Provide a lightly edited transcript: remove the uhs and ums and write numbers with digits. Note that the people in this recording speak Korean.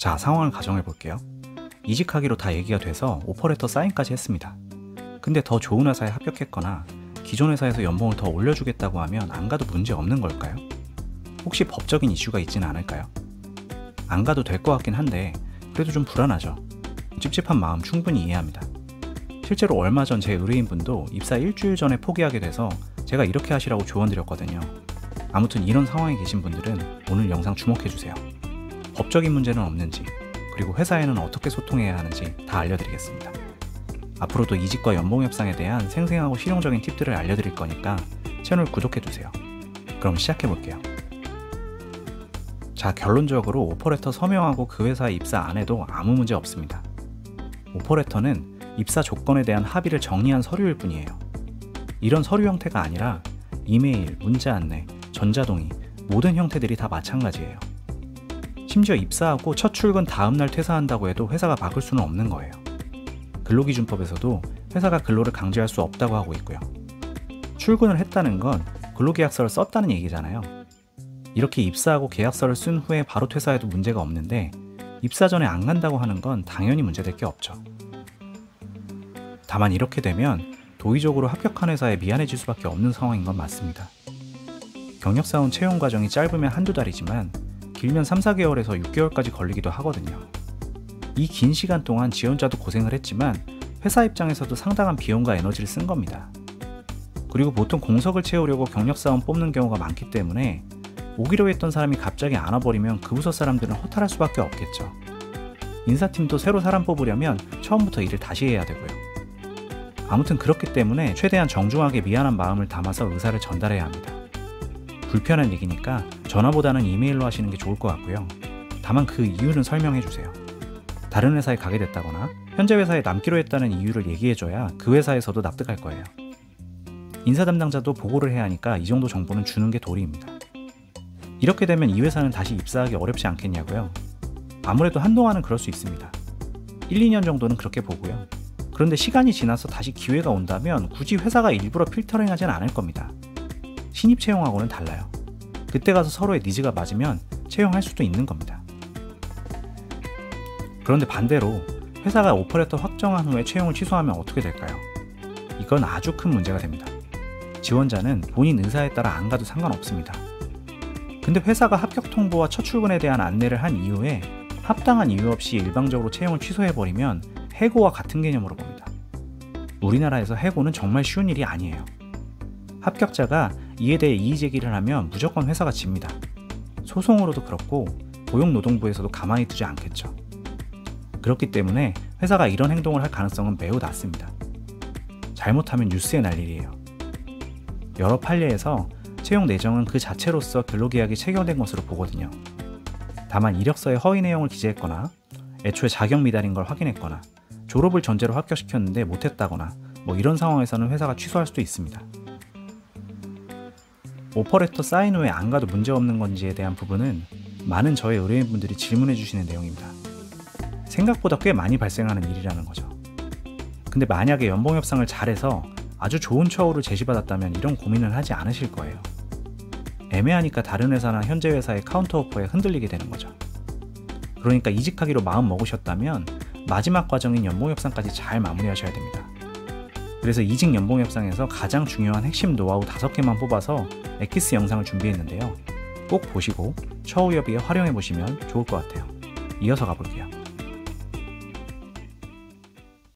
자, 상황을 가정해 볼게요. 이직하기로 다 얘기가 돼서 오퍼레터 사인까지 했습니다. 근데 더 좋은 회사에 합격했거나 기존 회사에서 연봉을 더 올려주겠다고 하면 안 가도 문제 없는 걸까요? 혹시 법적인 이슈가 있지는 않을까요? 안 가도 될 것 같긴 한데 그래도 좀 불안하죠. 찝찝한 마음 충분히 이해합니다. 실제로 얼마 전 제 의뢰인분도 입사 일주일 전에 포기하게 돼서 제가 이렇게 하시라고 조언드렸거든요. 아무튼 이런 상황에 계신 분들은 오늘 영상 주목해주세요. 법적인 문제는 없는지, 그리고 회사에는 어떻게 소통해야 하는지 다 알려드리겠습니다. 앞으로도 이직과 연봉 협상에 대한 생생하고 실용적인 팁들을 알려드릴 거니까 채널 구독해두세요. 그럼 시작해볼게요. 자, 결론적으로 오퍼레터 서명하고 그 회사에 입사 안 해도 아무 문제 없습니다. 오퍼레터는 입사 조건에 대한 합의를 정리한 서류일 뿐이에요. 이런 서류 형태가 아니라 이메일, 문자 안내, 전자동의 모든 형태들이 다 마찬가지예요. 심지어 입사하고 첫 출근 다음날 퇴사한다고 해도 회사가 바꿀 수는 없는 거예요. 근로기준법에서도 회사가 근로를 강제할 수 없다고 하고 있고요. 출근을 했다는 건 근로계약서를 썼다는 얘기잖아요. 이렇게 입사하고 계약서를 쓴 후에 바로 퇴사해도 문제가 없는데 입사 전에 안 간다고 하는 건 당연히 문제될 게 없죠. 다만 이렇게 되면 도의적으로 합격한 회사에 미안해질 수밖에 없는 상황인 건 맞습니다. 경력사원 채용 과정이 짧으면 한두 달이지만 길면 3-4개월에서 6개월까지 걸리기도 하거든요. 이 긴 시간 동안 지원자도 고생을 했지만 회사 입장에서도 상당한 비용과 에너지를 쓴 겁니다. 그리고 보통 공석을 채우려고 경력사원 뽑는 경우가 많기 때문에 오기로 했던 사람이 갑자기 안 와버리면 그 부서 사람들은 허탈할 수밖에 없겠죠. 인사팀도 새로 사람 뽑으려면 처음부터 일을 다시 해야 되고요. 아무튼 그렇기 때문에 최대한 정중하게 미안한 마음을 담아서 의사를 전달해야 합니다. 불편한 얘기니까 전화보다는 이메일로 하시는 게 좋을 것 같고요. 다만 그 이유는 설명해 주세요. 다른 회사에 가게 됐다거나 현재 회사에 남기로 했다는 이유를 얘기해줘야 그 회사에서도 납득할 거예요. 인사 담당자도 보고를 해야 하니까 이 정도 정보는 주는 게 도리입니다. 이렇게 되면 이 회사는 다시 입사하기 어렵지 않겠냐고요? 아무래도 한동안은 그럴 수 있습니다. 1-2년 정도는 그렇게 보고요. 그런데 시간이 지나서 다시 기회가 온다면 굳이 회사가 일부러 필터링 하진 않을 겁니다. 신입 채용하고는 달라요. 그때 가서 서로의 니즈가 맞으면 채용할 수도 있는 겁니다. 그런데 반대로 회사가 오퍼레터 확정한 후에 채용을 취소하면 어떻게 될까요? 이건 아주 큰 문제가 됩니다. 지원자는 본인 의사에 따라 안 가도 상관없습니다. 근데 회사가 합격 통보와 첫 출근에 대한 안내를 한 이후에 합당한 이유 없이 일방적으로 채용을 취소해버리면 해고와 같은 개념으로 봅니다. 우리나라에서 해고는 정말 쉬운 일이 아니에요. 합격자가 이에 대해 이의제기를 하면 무조건 회사가 집니다. 소송으로도 그렇고 고용노동부에서도 가만히 두지 않겠죠. 그렇기 때문에 회사가 이런 행동을 할 가능성은 매우 낮습니다. 잘못하면 뉴스에 날 일이에요. 여러 판례에서 채용 내정은 그 자체로서 근로계약이 체결된 것으로 보거든요. 다만 이력서에 허위 내용을 기재했거나 애초에 자격 미달인 걸 확인했거나 졸업을 전제로 합격시켰는데 못했다거나 이런 상황에서는 회사가 취소할 수도 있습니다. 오퍼레터 사인 후에 안 가도 문제없는 건지에 대한 부분은 많은 저의 의뢰인분들이 질문해 주시는 내용입니다. 생각보다 꽤 많이 발생하는 일이라는 거죠. 근데 만약에 연봉 협상을 잘해서 아주 좋은 처우를 제시받았다면 이런 고민을 하지 않으실 거예요. 애매하니까 다른 회사나 현재 회사의 카운터 오퍼에 흔들리게 되는 거죠. 그러니까 이직하기로 마음 먹으셨다면 마지막 과정인 연봉 협상까지 잘 마무리하셔야 됩니다. 그래서 이직 연봉 협상에서 가장 중요한 핵심 노하우 5개만 뽑아서 엑기스 영상을 준비했는데요. 꼭 보시고 처우 협의에 활용해 보시면 좋을 것 같아요. 이어서 가볼게요.